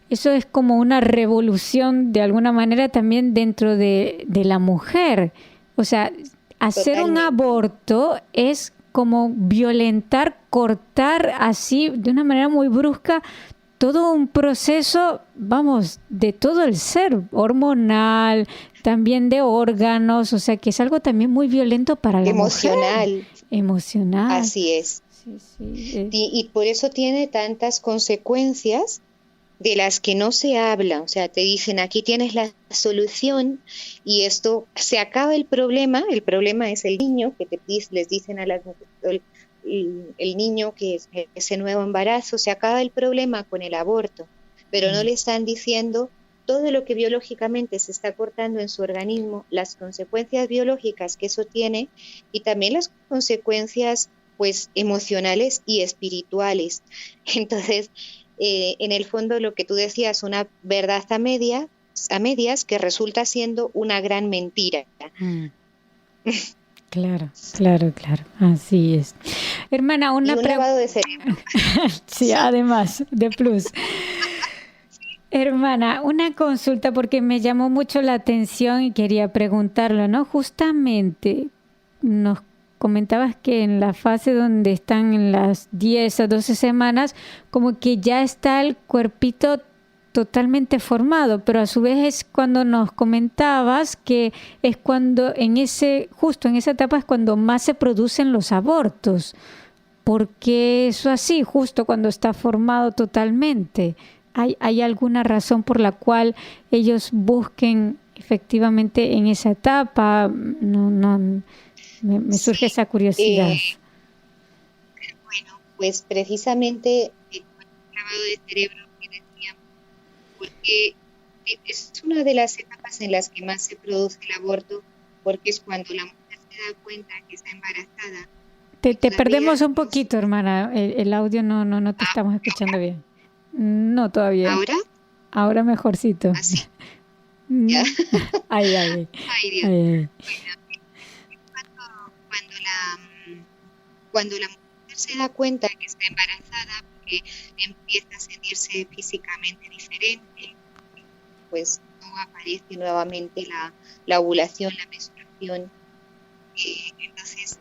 [SPEAKER 2] Eso es como una revolución de alguna manera también dentro de la mujer. O sea, hacer un aborto es como violentar, cortar así de una manera muy brusca todo un proceso, vamos, de todo el ser, hormonal, también de órganos, o sea que es algo también muy violento para la mujer. Emocional.
[SPEAKER 3] Así es. Sí. Y por eso tiene tantas consecuencias de las que no se habla. O sea, te dicen, aquí tienes la solución y esto, se acaba el problema es el niño, que les dicen a las mujeres, el niño, que es ese nuevo embarazo, se acaba el problema con el aborto, pero no le están diciendo todo lo que biológicamente se está cortando en su organismo, las consecuencias biológicas que eso tiene y también las consecuencias pues emocionales y espirituales. Entonces, en el fondo lo que tú decías, una verdad a medias que resulta siendo una gran mentira.
[SPEAKER 2] Claro, así es. Hermana,
[SPEAKER 3] un lavado de cerebro.
[SPEAKER 2] Sí, además, de plus. Hermana, una consulta porque me llamó mucho la atención y quería preguntarlo, ¿no? Justamente nos comentabas que en la fase donde están en las 10 a 12 semanas, como que ya está el cuerpito totalmente formado, pero a su vez es cuando nos comentabas que es cuando justo en esa etapa es cuando más se producen los abortos. ¿Por qué eso así, justo cuando está formado totalmente? ¿Hay alguna razón por la cual ellos busquen efectivamente en esa etapa? Me surge esa curiosidad.
[SPEAKER 3] Bueno, pues precisamente el lavado de cerebro que decíamos, porque es una de las etapas en las que más se produce el aborto, porque es cuando la mujer se da cuenta que está embarazada.
[SPEAKER 2] Te perdemos un poquito, hermana. El audio no te estamos escuchando bien. No, todavía.
[SPEAKER 3] ¿Ahora?
[SPEAKER 2] Ahora mejorcito.
[SPEAKER 3] ¿Así?
[SPEAKER 2] ¿Ya? Ay,
[SPEAKER 3] Ay, Dios.
[SPEAKER 2] Ay.
[SPEAKER 3] Cuando la mujer se da cuenta que está embarazada, porque empieza a sentirse físicamente diferente, pues no aparece nuevamente la ovulación, la menstruación. Entonces,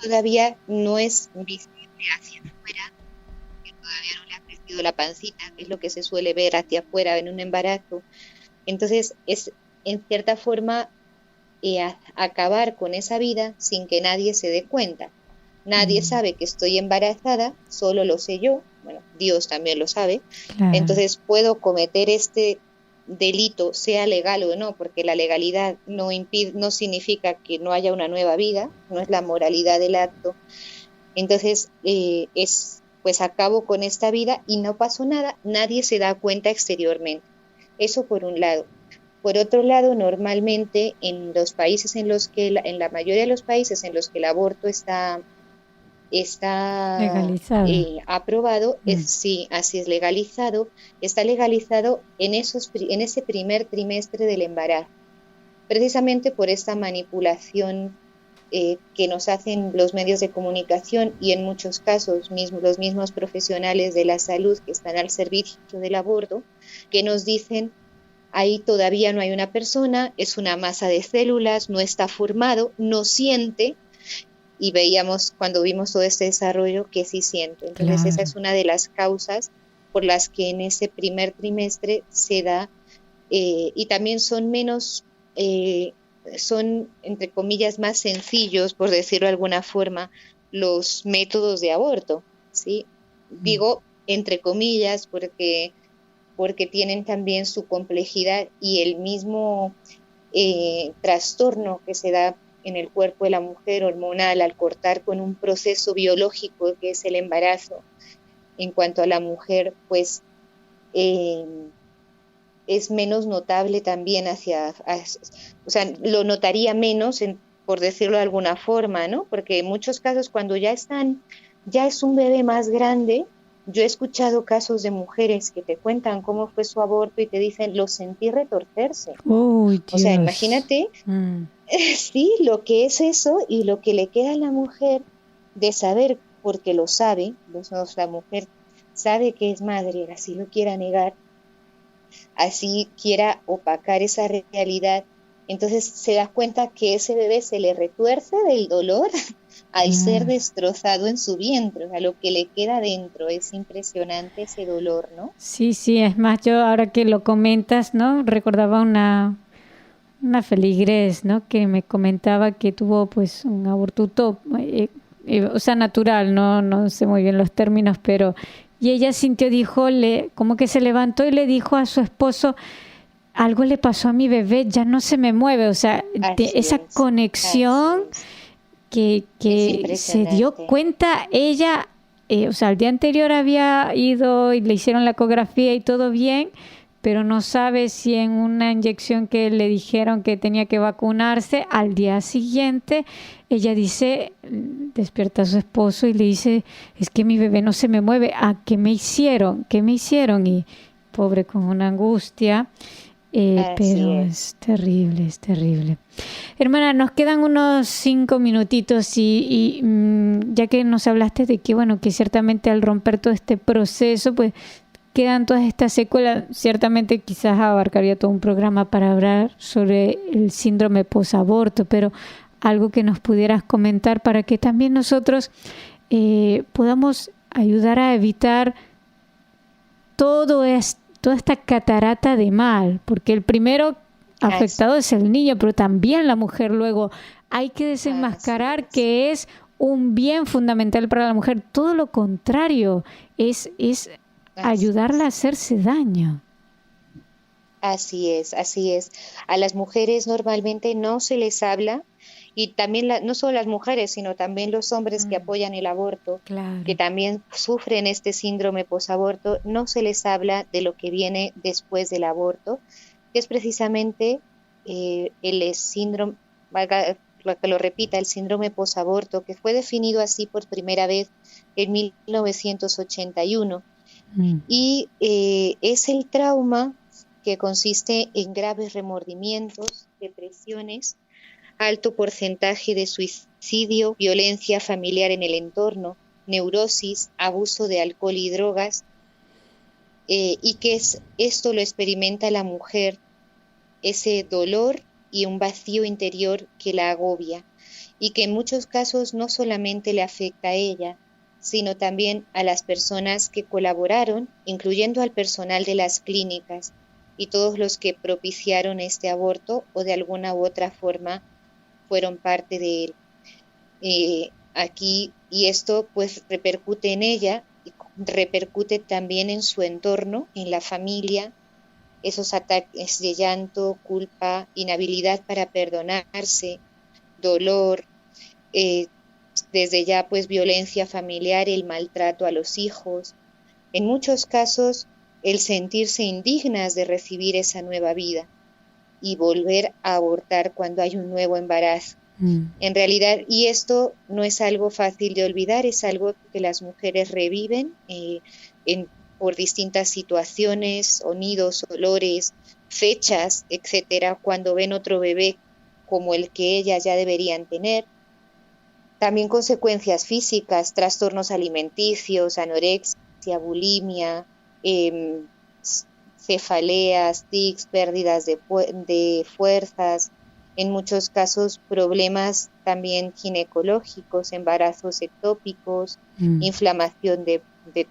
[SPEAKER 3] todavía no es visible hacia afuera, que todavía no le ha crecido la pancita, que es lo que se suele ver hacia afuera en un embarazo. Entonces, es en cierta forma acabar con esa vida sin que nadie se dé cuenta. Nadie sabe que estoy embarazada, solo lo sé yo, bueno, Dios también lo sabe. Claro. Entonces puedo cometer este delito, sea legal o no, porque la legalidad no significa que no haya una nueva vida, no es la moralidad del acto. Entonces pues acabo con esta vida y no pasó nada, nadie se da cuenta exteriormente. Eso por un lado. Por otro lado, normalmente en los países en la mayoría de los países en los que el aborto está
[SPEAKER 2] legalizado.
[SPEAKER 3] Aprobado, sí, así es, legalizado, está legalizado en ese primer trimestre del embarazo, precisamente por esta manipulación que nos hacen los medios de comunicación y en muchos casos los mismos profesionales de la salud que están al servicio del aborto, que nos dicen: ahí todavía no hay una persona, es una masa de células, no está formado, no siente. Y veíamos, cuando vimos todo este desarrollo, que sí siente. Entonces, claro, esa es una de las causas por las que en ese primer trimestre se da, y también son menos, son, entre comillas, más sencillos, por decirlo de alguna forma, los métodos de aborto, ¿sí? Digo, entre comillas, porque tienen también su complejidad y el mismo trastorno que se da en el cuerpo de la mujer hormonal al cortar con un proceso biológico que es el embarazo. En cuanto a la mujer, pues es menos notable también o sea, lo notaría menos, por decirlo de alguna forma, ¿no? Porque en muchos casos cuando ya es un bebé más grande, yo he escuchado casos de mujeres que te cuentan cómo fue su aborto y te dicen: lo sentí retorcerse.
[SPEAKER 2] Uy, Dios.
[SPEAKER 3] O sea, imagínate, sí, lo que es eso y lo que le queda a la mujer de saber, porque lo sabe, la mujer sabe que es madre, así lo quiera negar, así quiera opacar esa realidad. Entonces se da cuenta que ese bebé se le retuerce del dolor al ser destrozado en su vientre, o sea, lo que le queda dentro. Es impresionante ese dolor, ¿no?
[SPEAKER 2] Sí, es más, yo ahora que lo comentas, ¿no? Recordaba una feligres, ¿no? Que me comentaba que tuvo pues un aborto o sea, natural, no sé muy bien los términos, pero y ella sintió, como que se levantó y le dijo a su esposo: algo le pasó a mi bebé, ya no se me mueve. O sea, esa conexión que se dio cuenta ella, o sea, el día anterior había ido y le hicieron la ecografía y todo bien, pero no sabe si en una inyección que le dijeron que tenía que vacunarse, al día siguiente ella dice, despierta a su esposo y le dice: es que mi bebé no se me mueve. ¿Qué me hicieron? Y pobre, con una angustia. Pero es terrible. Hermana, nos quedan unos 5 minutitos y ya que nos hablaste de que, bueno, que ciertamente al romper todo este proceso, pues quedan todas estas secuelas. Ciertamente quizás abarcaría todo un programa para hablar sobre el síndrome posaborto, pero algo que nos pudieras comentar para que también nosotros podamos ayudar a evitar todo toda esta catarata de mal, porque el primero afectado es el niño, pero también la mujer. Luego hay que desenmascarar que es un bien fundamental para la mujer. Todo lo contrario, es ayudarla a hacerse daño.
[SPEAKER 3] Así es, así es. A las mujeres normalmente no se les habla, y también no solo las mujeres, sino también los hombres que apoyan el aborto,
[SPEAKER 2] Claro.
[SPEAKER 3] que también sufren este síndrome posaborto, no se les habla de lo que viene después del aborto, que es precisamente el síndrome, valga que lo repita, el síndrome posaborto, que fue definido así por primera vez en 1981. Y es el trauma que consiste en graves remordimientos, depresiones, alto porcentaje de suicidio, violencia familiar en el entorno, neurosis, abuso de alcohol y drogas, y que esto lo experimenta la mujer, ese dolor y un vacío interior que la agobia, y que en muchos casos no solamente le afecta a ella, sino también a las personas que colaboraron, incluyendo al personal de las clínicas y todos los que propiciaron este aborto o de alguna u otra forma fueron parte de él. Aquí, y esto pues repercute en ella, y repercute también en su entorno, en la familia, esos ataques de llanto, culpa, inhabilidad para perdonarse, dolor, desde ya pues violencia familiar, el maltrato a los hijos, en muchos casos el sentirse indignas de recibir esa nueva vida y volver a abortar cuando hay un nuevo embarazo. En realidad, y esto no es algo fácil de olvidar, es algo que las mujeres reviven por distintas situaciones, sonidos, olores, fechas, etcétera, cuando ven otro bebé como el que ellas ya deberían tener. También consecuencias físicas, trastornos alimenticios, anorexia, bulimia, cefaleas, tics, pérdidas de fuerzas, en muchos casos problemas también ginecológicos, embarazos ectópicos, inflamación de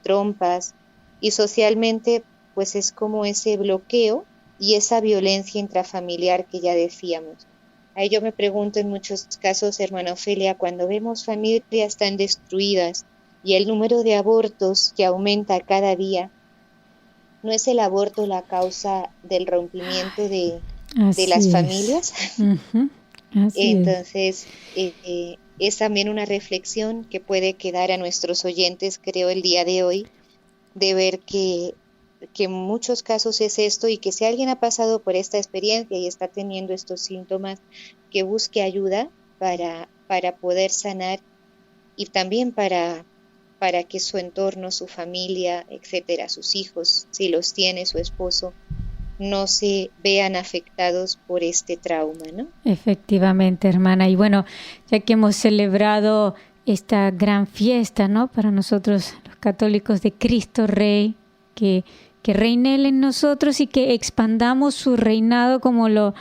[SPEAKER 3] trompas, y socialmente pues es como ese bloqueo y esa violencia intrafamiliar que ya decíamos. Ahí yo me pregunto en muchos casos, hermana Ofelia, cuando vemos familias tan destruidas y el número de abortos que aumenta cada día, ¿no es el aborto la causa del rompimiento de las familias? Entonces, es también una reflexión que puede quedar a nuestros oyentes, creo, el día de hoy, de ver que en muchos casos es esto, y que si alguien ha pasado por esta experiencia y está teniendo estos síntomas, que busque ayuda para poder sanar, y también para que su entorno, su familia, etcétera, sus hijos, si los tiene, su esposo, no se vean afectados por este trauma, ¿no?
[SPEAKER 2] Efectivamente, hermana. Y bueno, ya que hemos celebrado esta gran fiesta, ¿no?, para nosotros los católicos, de Cristo Rey, que reine Él en nosotros y que expandamos su reinado como lo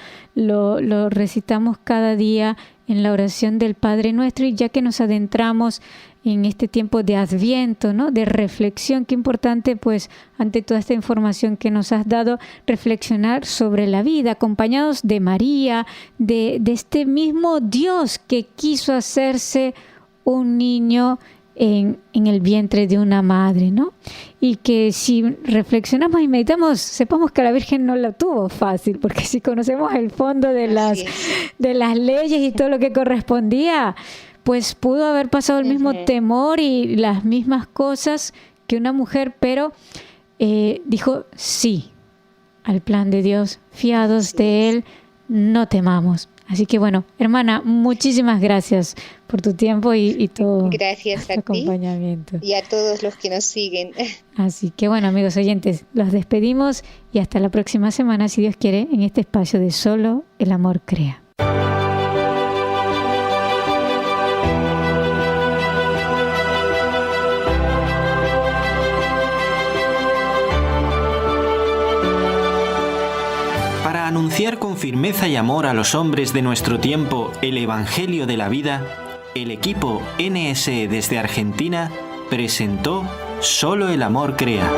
[SPEAKER 2] recitamos cada día en la oración del Padre Nuestro. Y ya que nos adentramos en este tiempo de Adviento, ¿no?, de reflexión, qué importante, pues, ante toda esta información que nos has dado, reflexionar sobre la vida, acompañados de María, de este mismo Dios que quiso hacerse un niño en el vientre de una madre, ¿no? Y que si reflexionamos y meditamos, sepamos que la Virgen no la tuvo fácil, porque si conocemos el fondo de las leyes y todo lo que correspondía, pues pudo haber pasado el mismo temor y las mismas cosas que una mujer, pero dijo sí al plan de Dios, fiados de Él, no temamos. Así que bueno, hermana, muchísimas gracias por tu tiempo y todo
[SPEAKER 3] gracias a
[SPEAKER 2] acompañamiento.
[SPEAKER 3] Ti y a todos los que nos siguen.
[SPEAKER 2] Así que bueno, amigos oyentes, los despedimos y hasta la próxima semana, si Dios quiere, en este espacio de Solo el Amor Crea.
[SPEAKER 1] Para anunciar con firmeza y amor a los hombres de nuestro tiempo el Evangelio de la vida, el equipo NSE desde Argentina presentó Solo el Amor Crea.